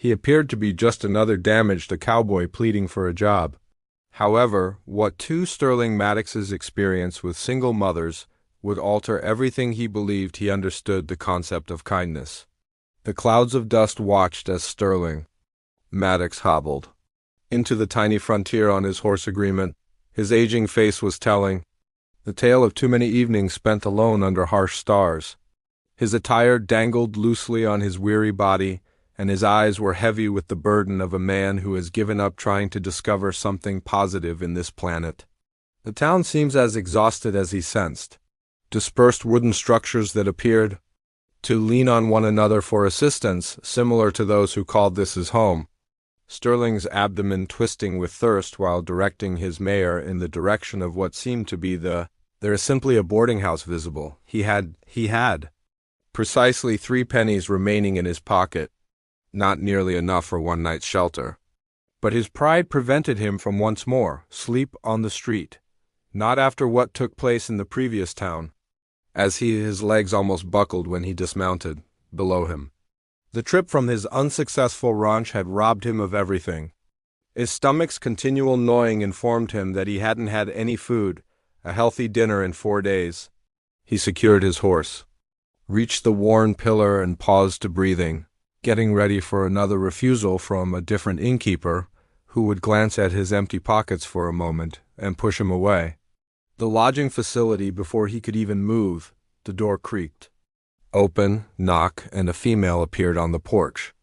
He appeared to be just another damaged cowboy pleading for a job. However, what to Sterling Maddox's experience with single mothers would alter everything he believed he understood the concept of kindness. The clouds of dust watched as Sterling Maddox hobbled into the tiny frontier on his horse agreement. His aging face was telling, the tale of too many evenings spent alone under harsh stars. His attire dangled loosely on his weary body, and his eyes were heavy with the burden of a man who has given up trying to discover something positive in this planet. The town seems as exhausted as he sensed. Dispersed wooden structures that appeared to lean on one another for assistance, similar to those who called this his home. Sterling's abdomen twisting with thirst while directing his mare in the direction of what seemed to be there is simply a boarding house visible. He had precisely 3 pennies remaining in his pocket, not nearly enough for one night's shelter. But his pride prevented him from once more sleep on the street, not after what took place in the previous town, as his legs almost buckled when he dismounted below him. The trip from his unsuccessful ranch had robbed him of everything. His stomach's continual gnawing informed him that he hadn't had any food, a healthy dinner in 4 days. He secured his horse, reached the worn pillar and paused to breathing, getting ready for another refusal from a different innkeeper who would glance at his empty pockets for a moment and push him away. The lodging facility, before he could even move, the door creaked open, knock, and a female appeared on the porch.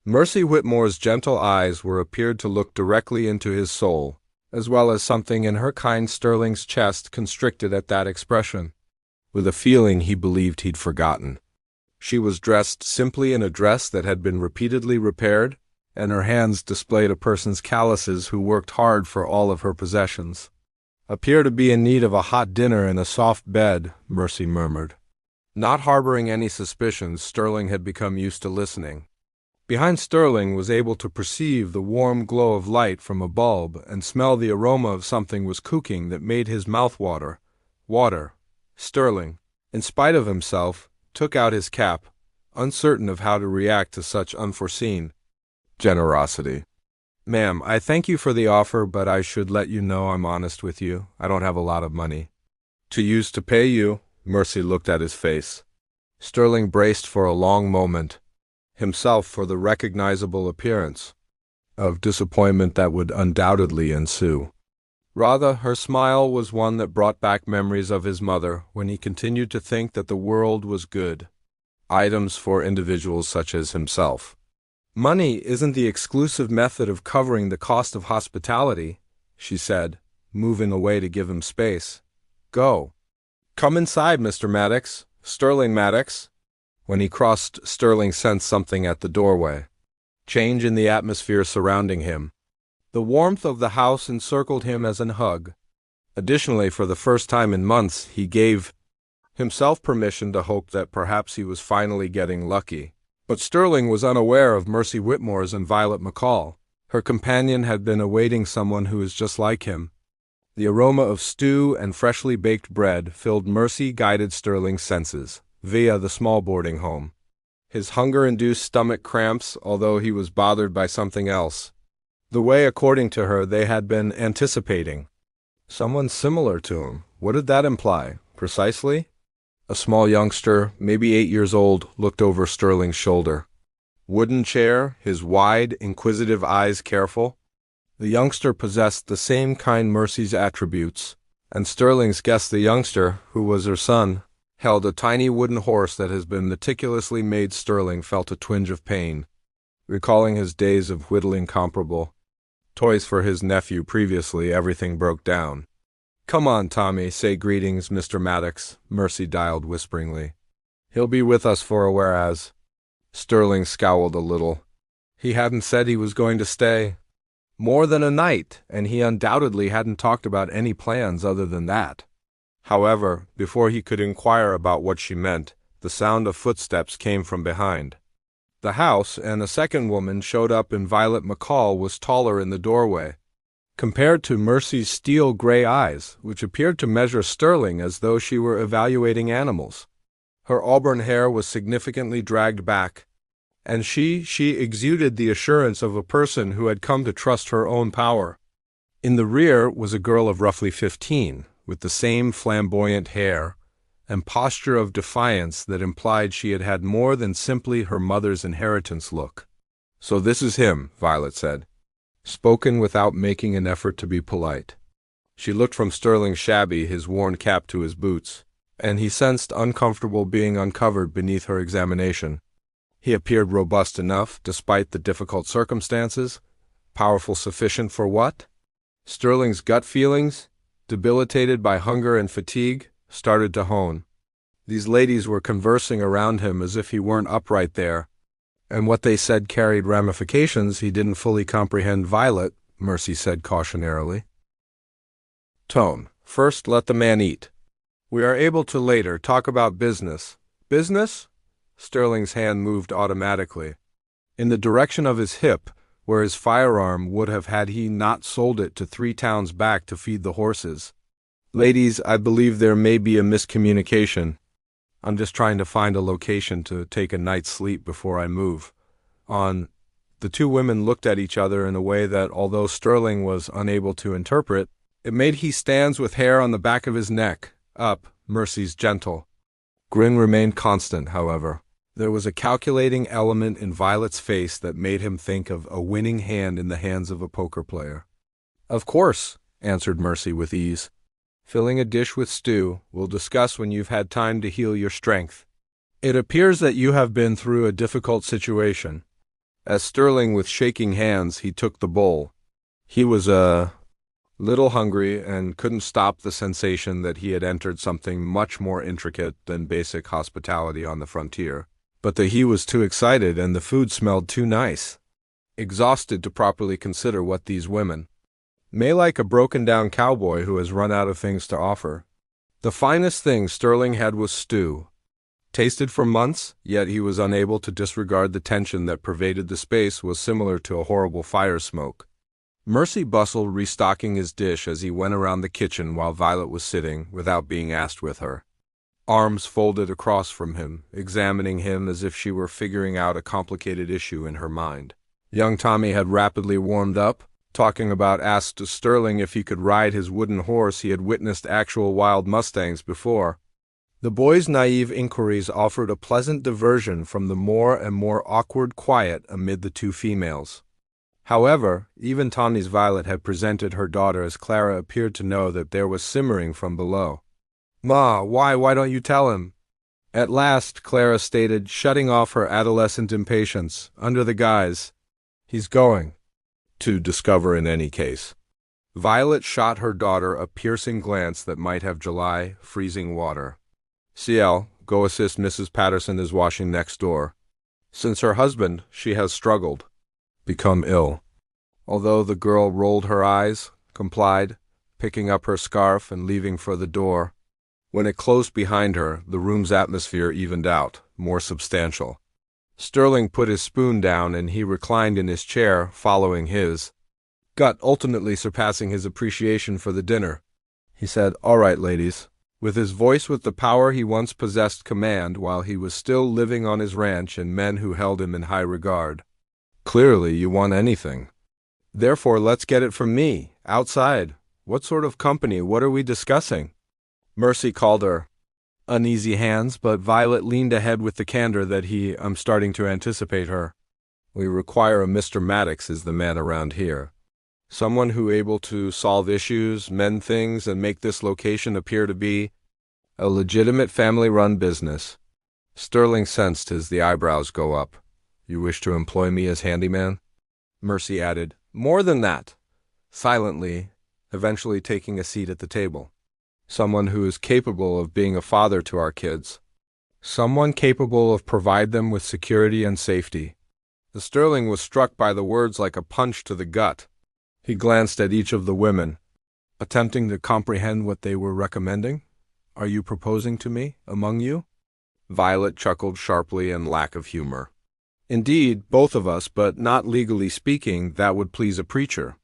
Mercy Whitmore's gentle eyes appeared to look directly into his soul, as well as something in her kind Sterling's chest constricted at that expression, with a feeling he believed he'd forgotten. She was dressed simply in a dress that had been repeatedly repaired, and her hands displayed a person's calluses who worked hard for all of her possessions. "Appear to be in need of a hot dinner and a soft bed," Mercy murmured. Not harboring any suspicions, Sterling had become used to listening. Behind Sterling was able to perceive the warm glow of light from a bulb and smell the aroma of something was cooking that made his mouth water. Water. Sterling, in spite of himself, took out his cap, uncertain of how to react to such unforeseen generosity. "Ma'am, I thank you for the offer, but I should let you know I'm honest with you. I don't have a lot of money to use to pay you." Mercy looked at his face. Sterling braced for a long moment, himself for the recognizable appearance of disappointment that would undoubtedly ensue. Rather, her smile was one that brought back memories of his mother when he continued to think that the world was good. Items for individuals such as himself. "Money isn't the exclusive method of covering the cost of hospitality," she said, moving away to give him space. "Go. Come inside, Mr. Maddox. Sterling Maddox." When he crossed, Sterling sensed something at the doorway. Change in the atmosphere surrounding him. The warmth of the house encircled him as a hug. Additionally, for the first time in months, he gave himself permission to hope that perhaps he was finally getting lucky. But Sterling was unaware of Mercy Whitmore's and Violet McCall. Her companion had been awaiting someone who was just like him. The aroma of stew and freshly baked bread filled Mercy-guided Sterling's senses, via the small boarding home. His hunger-induced stomach cramps, although he was bothered by something else. The way, according to her, they had been anticipating. Someone similar to him. What did that imply, precisely? A small youngster, maybe 8 years old, looked over Sterling's shoulder. Wooden chair, his wide, inquisitive eyes careful. The youngster possessed the same kind Mercy's attributes, and Sterling's guessed the youngster, who was her son, held a tiny wooden horse that has been meticulously made. Sterling felt a twinge of pain, recalling his days of whittling comparable toys for his nephew. Previously, everything broke down. "Come on, Tommy, say greetings, Mr. Maddox," Mercy dialed whisperingly. "He'll be with us for a whereas." Sterling scowled a little. He hadn't said he was going to stay more than a night, and he undoubtedly hadn't talked about any plans other than that. However, before he could inquire about what she meant, the sound of footsteps came from behind the house, and a second woman showed up, and Violet McCall was taller in the doorway, compared to Mercy's steel-gray eyes, which appeared to measure Sterling as though she were evaluating animals. Her auburn hair was significantly dragged back, And she exuded the assurance of a person who had come to trust her own power. In the rear was a girl of roughly 15, with the same flamboyant hair and posture of defiance that implied she had had more than simply her mother's inheritance look. "So this is him," Violet said, spoken without making an effort to be polite. She looked from Sterling's shabby, his worn cap to his boots, and he sensed uncomfortable being uncovered beneath her examination. He appeared robust enough, despite the difficult circumstances. Powerful sufficient for what? Sterling's gut feelings, debilitated by hunger and fatigue, started to hone. These ladies were conversing around him as if he weren't upright there, and what they said carried ramifications he didn't fully comprehend. "Violet," Mercy said cautionarily. Tone. "First, let the man eat. We are able to later talk about business." "Business?" Sterling's hand moved automatically, in the direction of his hip, where his firearm would have had he not sold it to 3 towns back to feed the horses. "Ladies, I believe there may be a miscommunication. I'm just trying to find a location to take a night's sleep before I move on." The two women looked at each other in a way that, although Sterling was unable to interpret, it made he stands with hair on the back of his neck up. Mercy's gentle grin remained constant, however. There was a calculating element in Violet's face that made him think of a winning hand in the hands of a poker player. "Of course," answered Mercy with ease. "Filling a dish with stew. We'll discuss when you've had time to heal your strength. It appears that you have been through a difficult situation." As Sterling, with shaking hands, he took the bowl. He was little hungry and couldn't stop the sensation that he had entered something much more intricate than basic hospitality on the frontier. But he was too excited and the food smelled too nice. Exhausted to properly consider what these women may like a broken-down cowboy who has run out of things to offer. The finest thing Sterling had was stew. Tasted for months, yet he was unable to disregard the tension that pervaded the space was similar to a horrible fire smoke. Mercy bustled restocking his dish as he went around the kitchen while Violet was sitting, without being asked, with her, arms folded across from him, examining him as if she were figuring out a complicated issue in her mind. Young Tommy had rapidly warmed up, talking about asked Sterling if he could ride his wooden horse. He had witnessed actual wild mustangs before. The boy's naive inquiries offered a pleasant diversion from the more and more awkward quiet amid the two females. However, even Tommy's Violet had presented her daughter as Clara appeared to know that there was simmering from below. "Ma, why don't you tell him?" At last, Clara stated, shutting off her adolescent impatience, under the guise, "He's going to discover in any case." Violet shot her daughter a piercing glance that might have July freezing water. "CL, go assist Mrs. Patterson is washing next door. Since her husband, she has struggled. Become ill." Although the girl rolled her eyes, complied, picking up her scarf and leaving for the door. When it closed behind her, the room's atmosphere evened out, more substantial. Sterling put his spoon down and he reclined in his chair, following his gut, ultimately surpassing his appreciation for the dinner. He said, "All right, ladies." With his voice with the power he once possessed command while he was still living on his ranch and men who held him in high regard. "Clearly you want anything. Therefore let's get it from me, outside. What sort of company? What are we discussing?" Mercy called her uneasy hands, but Violet leaned ahead with the candor that I'm starting to anticipate her. "We require a Mr. Maddox is the man around here. Someone who able to solve issues, mend things, and make this location appear to be a legitimate family-run business." Sterling sensed the eyebrows go up. "You wish to employ me as handyman?" Mercy added, "More than that," silently, eventually taking a seat at the table. "Someone who is capable of being a father to our kids. Someone capable of provide them with security and safety." The Sterling was struck by the words like a punch to the gut. He glanced at each of the women, attempting to comprehend what they were recommending. "Are you proposing to me, among you?" Violet chuckled sharply in lack of humor. "Indeed, both of us, but not legally speaking, that would please a preacher."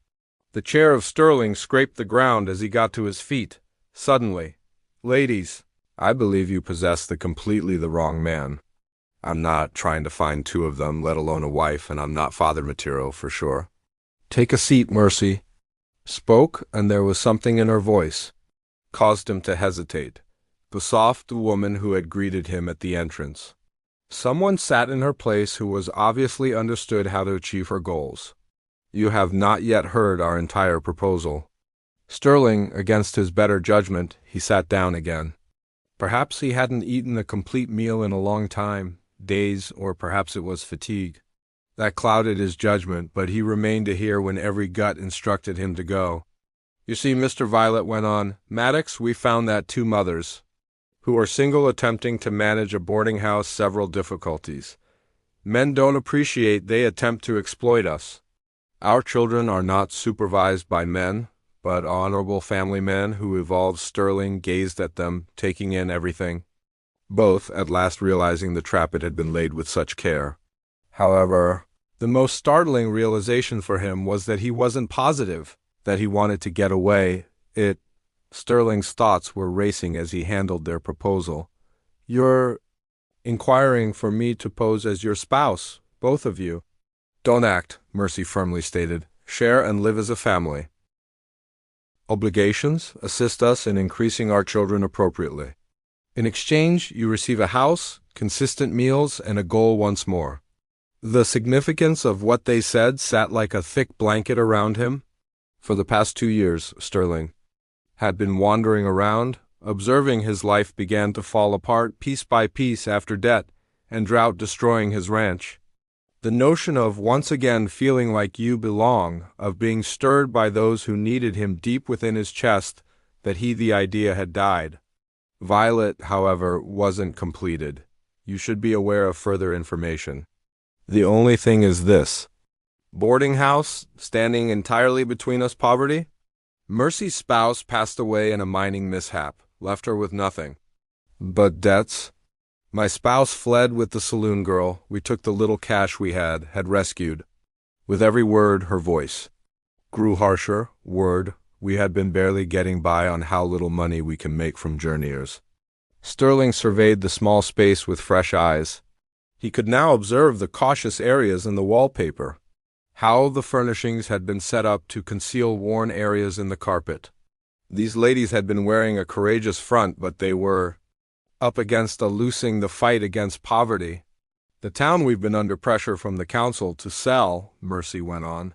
The chair of Sterling scraped the ground as he got to his feet. Suddenly, "Ladies, I believe you possess completely the wrong man." I'm not trying to find two of them, let alone a wife, and I'm not father material for sure. Take a seat, Mercy. Spoke, and there was something in her voice. Caused him to hesitate. The soft woman who had greeted him at the entrance. Someone sat in her place who was obviously understood how to achieve her goals. You have not yet heard our entire proposal. Sterling, against his better judgment, he sat down again. Perhaps he hadn't eaten a complete meal in a long time, days, or perhaps it was fatigue. That clouded his judgment, but he remained to hear when every gut instructed him to go. You see, Mr. Violet went on, Maddox, we found that two mothers, who are single attempting to manage a boarding house, several difficulties. Men don't appreciate they attempt to exploit us. Our children are not supervised by men, but honorable family men who evolved. Sterling gazed at them, taking in everything, both at last realizing the trap it had been laid with such care. However, the most startling realization for him was that he wasn't positive that he wanted to get away. Sterling's thoughts were racing as he handled their proposal. You're inquiring for me to pose as your spouse, both of you. Don't act, Mercy firmly stated. Share and live as a family. Obligations assist us in increasing our children appropriately. In exchange, you receive a house, consistent meals, and a goal once more. The significance of what they said sat like a thick blanket around him. For the past 2 years, Sterling had been wandering around, observing his life began to fall apart piece by piece after debt and drought destroying his ranch. The notion of once again feeling like you belong, of being stirred by those who needed him deep within his chest, the idea had died. Violet, however, wasn't completed. You should be aware of further information. The only thing is this. Boarding house, standing entirely between us, poverty? Mercy's spouse passed away in a mining mishap, left her with nothing. But debts? My spouse fled with the saloon girl. We took the little cash we had rescued. With every word, her voice grew harsher. We had been barely getting by on how little money we can make from journeyers. Sterling surveyed the small space with fresh eyes. He could now observe the cautious areas in the wallpaper, how the furnishings had been set up to conceal worn areas in the carpet. These ladies had been wearing a courageous front, but they were up against losing the fight against poverty. The town we've been under pressure from the council to sell, Mercy went on.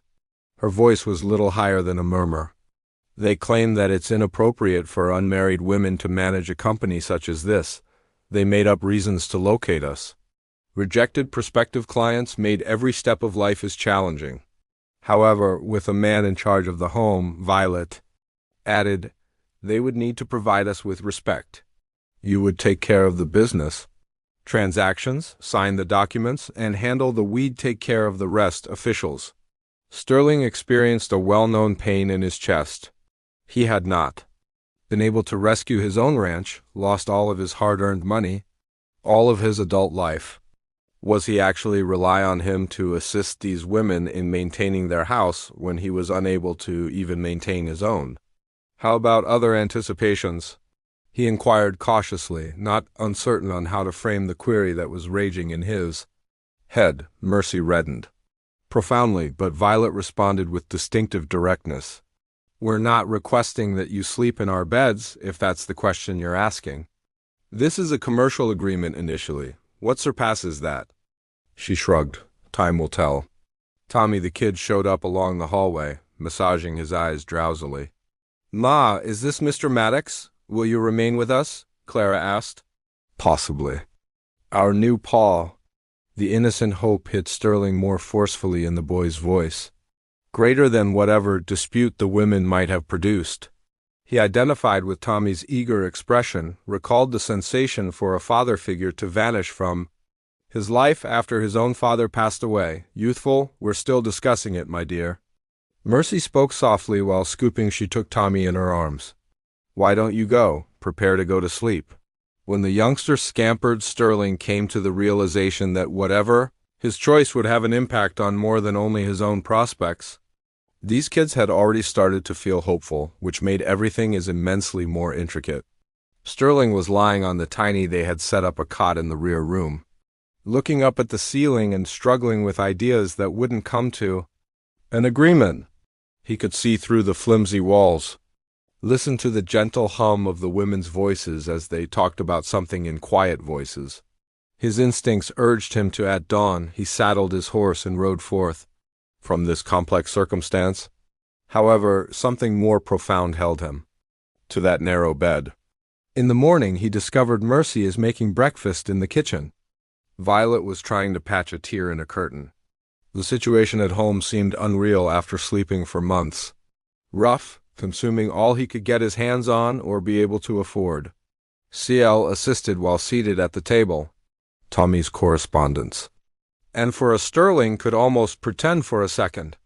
Her voice was little higher than a murmur. They claim that it's inappropriate for unmarried women to manage a company such as this. They made up reasons to locate us. Rejected prospective clients made every step of life as challenging. However, with a man in charge of the home, Violet added, they would need to provide us with respect. You would take care of the business, transactions, sign the documents, and handle the we'd take care of the rest, officials. Sterling experienced a well-known pain in his chest. He had not been able to rescue his own ranch, lost all of his hard-earned money, all of his adult life. Was he actually rely on him to assist these women in maintaining their house when he was unable to even maintain his own? How about other anticipations? He inquired cautiously, not uncertain on how to frame the query that was raging in his head. Mercy reddened profoundly, but Violet responded with distinctive directness. We're not requesting that you sleep in our beds, if that's the question you're asking. This is a commercial agreement initially. What surpasses that? She shrugged. Time will tell. Tommy the kid showed up along the hallway, massaging his eyes drowsily. Ma, is this Mr. Maddox? Will you remain with us? Clara asked. Possibly. Our new pa. The innocent hope hit Sterling more forcefully in the boy's voice. Greater than whatever dispute the women might have produced. He identified with Tommy's eager expression, recalled the sensation for a father figure to vanish from his life after his own father passed away. Youthful, we're still discussing it, my dear. Mercy spoke softly while scooping. She took Tommy in her arms. Why don't you go? Prepare to go to sleep. When the youngster scampered, Sterling came to the realization that whatever his choice would have an impact on more than only his own prospects. These kids had already started to feel hopeful, which made everything as immensely more intricate. Sterling was lying on the tiny they had set up a cot in the rear room. looking up at the ceiling and struggling with ideas that wouldn't come to an agreement. He could see through the flimsy walls, listen to the gentle hum of the women's voices as they talked about something in quiet voices. His instincts urged him to at dawn he saddled his horse and rode forth from this complex circumstance. However, something more profound held him to that narrow bed. In the morning he discovered Mercy is making breakfast in the kitchen. Violet was trying to patch a tear in a curtain. The situation at home seemed unreal after sleeping for months. Rough, consuming all he could get his hands on or be able to afford. CL assisted while seated at the table. Tommy's correspondence. And for a Sterling could almost pretend for a second.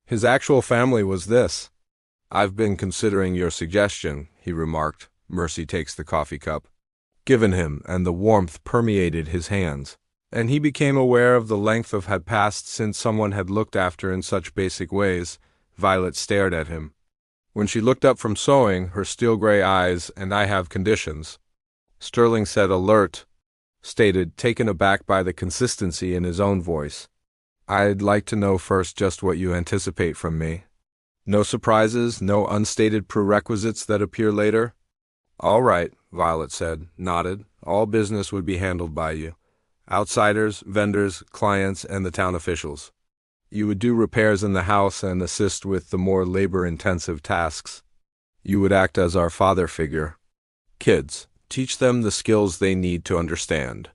His actual family was this. "I've been considering your suggestion," he remarked. Mercy takes the coffee cup given him, and the warmth permeated his hands, and he became aware of the length of had passed since someone had looked after in such basic ways. Violet stared at him. When she looked up from sewing, her steel-gray eyes, "And I have conditions." Sterling said alert, stated, taken aback by the consistency in his own voice. "I'd like to know first just what you anticipate from me. No surprises, no unstated prerequisites that appear later?" "All right," Violet said, nodded. "All business would be handled by you. Outsiders, vendors, clients, and the town officials. You would do repairs in the house and assist with the more labor-intensive tasks. You would act as our father figure. Kids, teach them the skills they need to understand.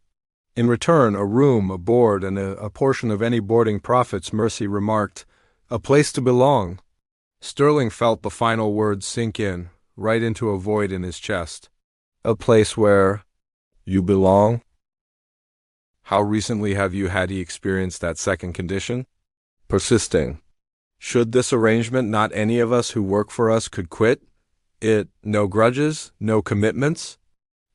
In return, a room, a board, and a portion of any boarding profits," Mercy remarked. "A place to belong." Sterling felt the final words sink in, right into a void in his chest. "A place where you belong?" How recently have you had he experienced that second condition? Persisting. Should this arrangement not any of us who work for us could quit? It, no grudges, no commitments?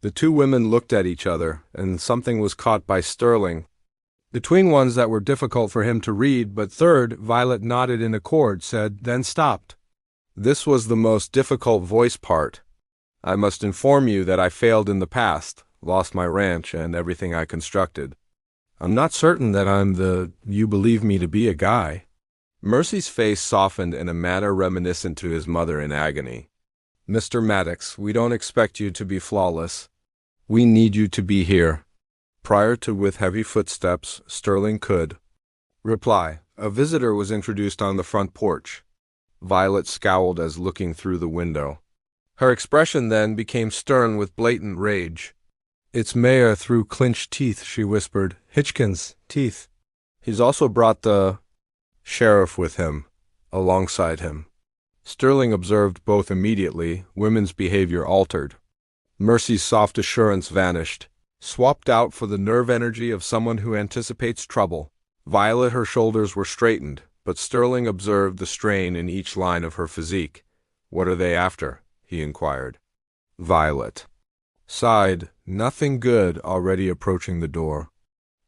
The two women looked at each other, and something was caught by Sterling. Between ones that were difficult for him to read, but third, Violet nodded in accord, said, then stopped. This was the most difficult voice part. "I must inform you that I failed in the past, lost my ranch and everything I constructed. I'm not certain that I'm the you believe me to be a guy." Mercy's face softened in a manner reminiscent to his mother in agony. "Mr. Maddox, we don't expect you to be flawless. We need you to be here." Prior to with heavy footsteps, Sterling could reply. A visitor was introduced on the front porch. Violet scowled as looking through the window. Her expression then became stern with blatant rage. "It's Mayor," through clenched teeth, she whispered. "Hitchkins, teeth. He's also brought the sheriff with him, alongside him." Sterling observed both immediately. Women's behavior altered. Mercy's soft assurance vanished, swapped out for the nerve energy of someone who anticipates trouble. Violet, her shoulders were straightened, but Sterling observed the strain in each line of her physique. "What are they after?" he inquired. Violet sighed. "Nothing good," already approaching the door.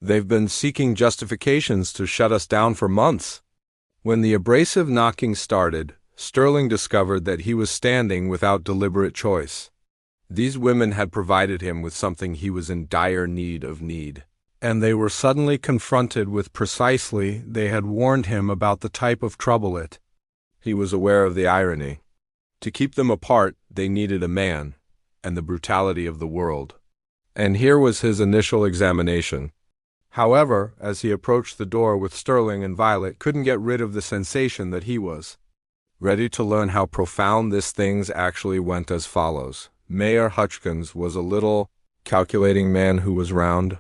"They've been seeking justifications to shut us down for months." When the abrasive knocking started, Sterling discovered that he was standing without deliberate choice. These women had provided him with something he was in dire need of, and they were suddenly confronted with precisely they had warned him about the type of trouble it. He was aware of the irony. To keep them apart, they needed a man, and the brutality of the world. And here was his initial examination. However, as he approached the door with Sterling and Violet, couldn't get rid of the sensation that he was ready to learn how profound this things actually went as follows. Mayor Hutchkins was a little, calculating man who was round,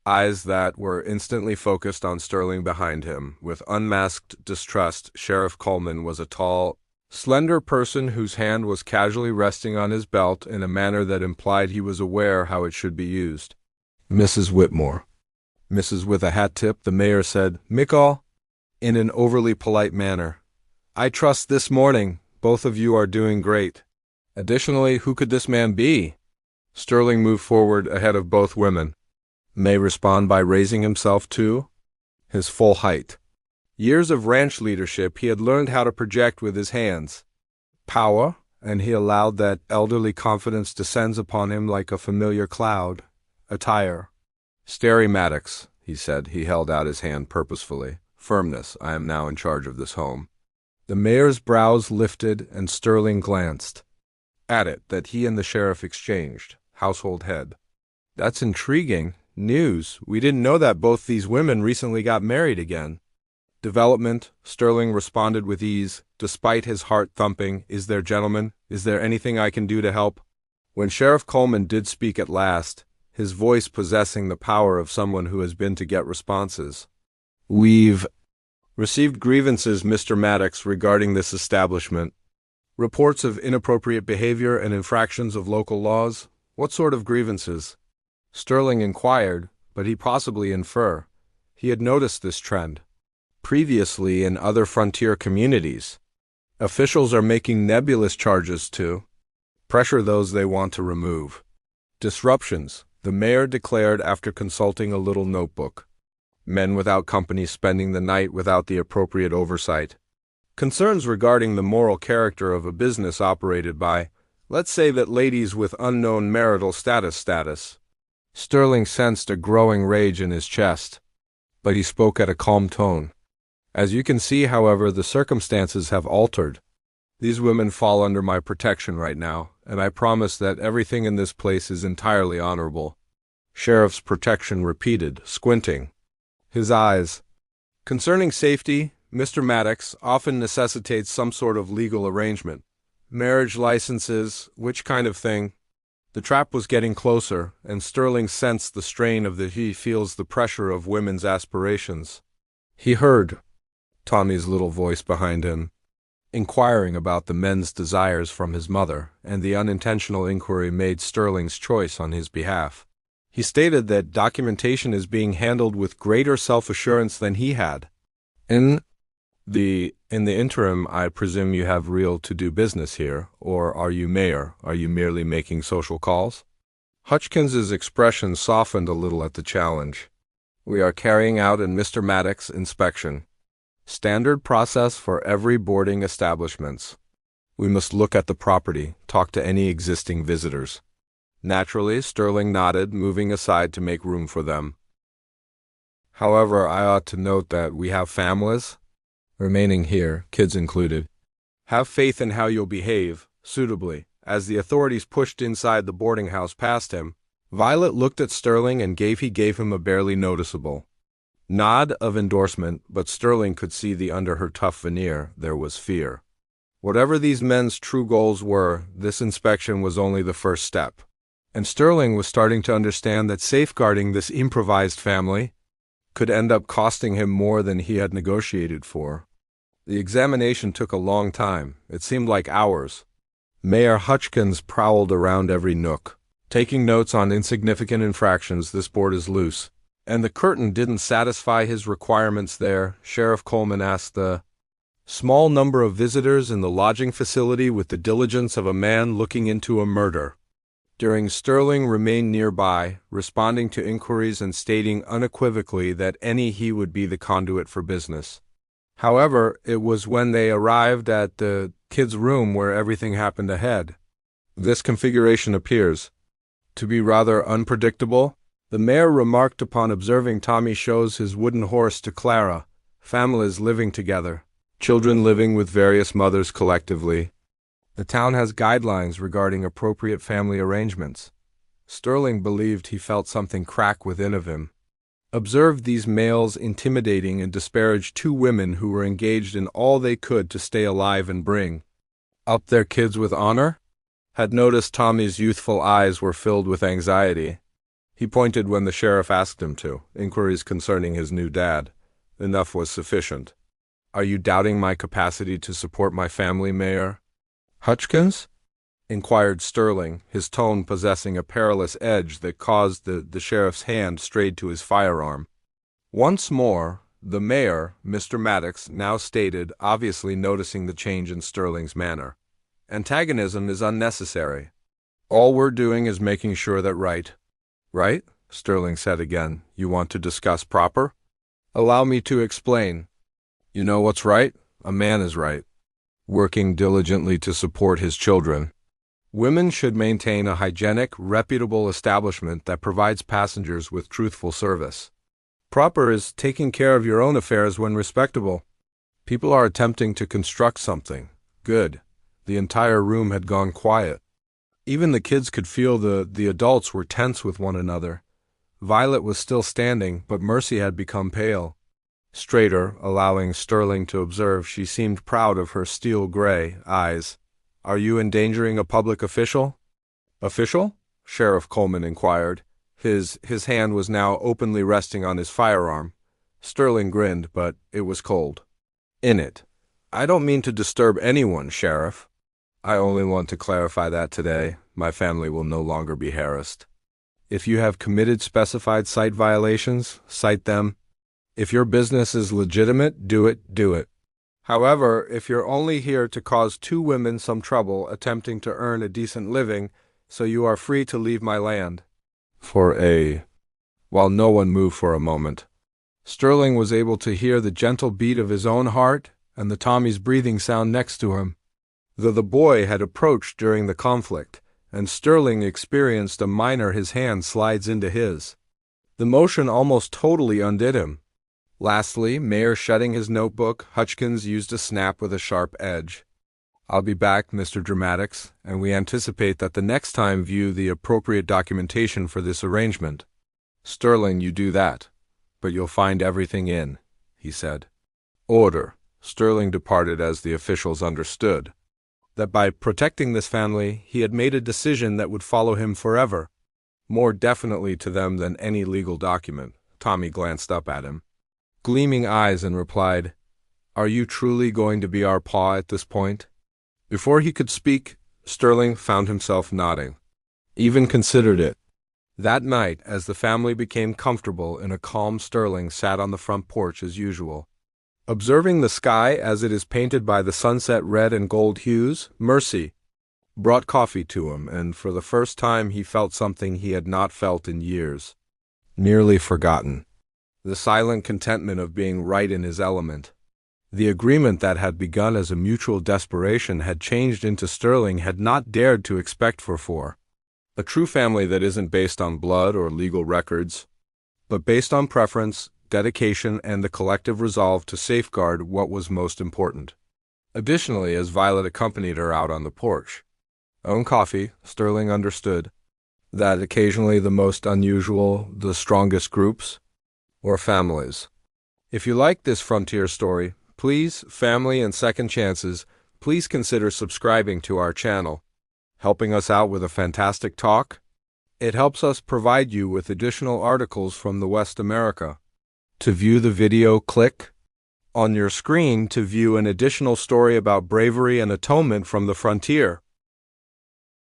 eyes that were instantly focused on Sterling behind him. With unmasked distrust, Sheriff Coleman was a tall, slender person whose hand was casually resting on his belt in a manner that implied he was aware how it should be used. "Mrs. Whitmore." "Mrs. with a hat tip," the mayor said. "Mickall," in an overly polite manner. "I trust this morning both of you are doing great. Additionally, who could this man be?" Sterling moved forward ahead of both women. May respond by raising himself to his full height. Years of ranch leadership, he had learned how to project with his hands. Power, and he allowed that elderly confidence descends upon him like a familiar cloud. Attire. Starry Maddox, he said. He held out his hand purposefully. Firmness, I am now in charge of this home. The mayor's brows lifted, and Sterling glanced at it that he and the sheriff exchanged. Household head. That's intriguing. News. We didn't know that both these women recently got married again. Development, Sterling responded with ease, despite his heart thumping. Is there, gentlemen? Is there anything I can do to help? When Sheriff Coleman did speak at last, his voice possessing the power of someone who has been to get responses. We've received grievances, Mr. Maddox, regarding this establishment. Reports of inappropriate behavior and infractions of local laws. What sort of grievances? Sterling inquired, but he possibly infer. He had noticed this trend previously in other frontier communities. Officials are making nebulous charges to pressure those they want to remove. Disruptions, the mayor declared after consulting a little notebook. Men without company spending the night without the appropriate oversight. Concerns regarding the moral character of a business operated by, let's say that ladies with unknown marital status. Sterling sensed a growing rage in his chest, but he spoke at a calm tone. As you can see, however, the circumstances have altered. These women fall under my protection right now, and I promise that everything in this place is entirely honorable. Sheriff's protection repeated, squinting his eyes. Concerning safety, Mr. Maddox often necessitates some sort of legal arrangement. Marriage licenses, which kind of thing? The trap was getting closer, and Sterling sensed the strain of he feels the pressure of women's aspirations. He heard Tommy's little voice behind him, inquiring about the men's desires from his mother, and the unintentional inquiry made Sterling's choice on his behalf. He stated that documentation is being handled with greater self-assurance than he had. In the interim, I presume you have real to-do business here, or are you mayor? Are you merely making social calls? Hutchins's expression softened a little at the challenge. We are carrying out in Mr. Maddox's inspection. Standard process for every boarding establishments. We must look at the property, talk to any existing visitors. Naturally, Sterling nodded, moving aside to make room for them. However, I ought to note that we have families remaining here, kids included. Have faith in how you'll behave, suitably. As the authorities pushed inside the boarding house past him, Violet looked at Sterling and gave him a barely noticeable nod of endorsement, but Sterling could see that under her tough veneer there was fear. Whatever these men's true goals were, this inspection was only the first step. And Sterling was starting to understand that safeguarding this improvised family could end up costing him more than he had negotiated for. The examination took a long time. It seemed like hours. Mayor Hutchins prowled around every nook, taking notes on insignificant infractions. This board is loose, and the curtain didn't satisfy his requirements there. Sheriff Coleman asked the small number of visitors in the lodging facility with the diligence of a man looking into a murder. During Sterling remained nearby, responding to inquiries and stating unequivocally that he would be the conduit for business. However, it was when they arrived at the kids' room where everything happened ahead. This configuration appears to be rather unpredictable. The mayor remarked upon observing Tommy shows his wooden horse to Clara. Families living together, children living with various mothers collectively. The town has guidelines regarding appropriate family arrangements. Sterling believed he felt something crack within of him. Observed these males intimidating and disparaged two women who were engaged in all they could to stay alive and bring up their kids with honor. Had noticed Tommy's youthful eyes were filled with anxiety. He pointed when the sheriff asked him to. Inquiries concerning his new dad. Enough was sufficient. Are you doubting my capacity to support my family, Mayor Hutchins? Inquired Sterling, his tone possessing a perilous edge that caused the sheriff's hand strayed to his firearm. Once more, the mayor, Mr. Maddox, now stated, obviously noticing the change in Sterling's manner. Antagonism is unnecessary. All we're doing is making sure that right, Sterling said again. You want to discuss proper? Allow me to explain. You know what's right? A man is right. Working diligently to support his children. Women should maintain a hygienic, reputable establishment that provides passengers with truthful service. Proper is taking care of your own affairs when respectable. People are attempting to construct something. Good. The entire room had gone quiet. Even the kids could feel the adults were tense with one another. Violet was still standing, but Mercy had become pale. Straighter, allowing Sterling to observe, she seemed proud of her steel-gray eyes. "Are you endangering a public official?" "Official?" Sheriff Coleman inquired. His hand was now openly resting on his firearm. Sterling grinned, but it was cold. "In it. I don't mean to disturb anyone, Sheriff. I only want to clarify that today, my family will no longer be harassed. If you have committed specified site violations, cite them. If your business is legitimate, do it. However, if you're only here to cause two women some trouble attempting to earn a decent living, so you are free to leave my land." While no one moved for a moment, Sterling was able to hear the gentle beat of his own heart and the Tommy's breathing sound next to him. The boy had approached during the conflict, and Sterling experienced a minor his hand slides into his. The motion almost totally undid him. Lastly, Mayer shutting his notebook, Hutchkins used a snap with a sharp edge. "I'll be back, Mr. Dramatics, and we anticipate that the next time view the appropriate documentation for this arrangement." "Sterling, you do that, but you'll find everything in," he said. "Order." Sterling departed as the officials understood that by protecting this family, he had made a decision that would follow him forever. More definitely to them than any legal document. Tommy glanced up at him, gleaming eyes, and replied, "Are you truly going to be our paw at this point?" Before he could speak, Sterling found himself nodding. Even considered it. That night, as the family became comfortable in a calm, Sterling sat on the front porch as usual. Observing the sky as it is painted by the sunset red and gold hues, Mercy brought coffee to him, and for the first time he felt something he had not felt in years. Nearly forgotten. The silent contentment of being right in his element. The agreement that had begun as a mutual desperation had changed into Sterling had not dared to expect for. A true family that isn't based on blood or legal records, but based on preference, dedication, and the collective resolve to safeguard what was most important. Additionally, as Violet accompanied her out on the porch, own coffee, Sterling understood that occasionally the most unusual, the strongest groups, or families. If you like this frontier story, please, family and second chances, please consider subscribing to our channel, helping us out with a fantastic talk. It helps us provide you with additional articles from the West America. To view the video, click on your screen to view an additional story about bravery and atonement from the frontier.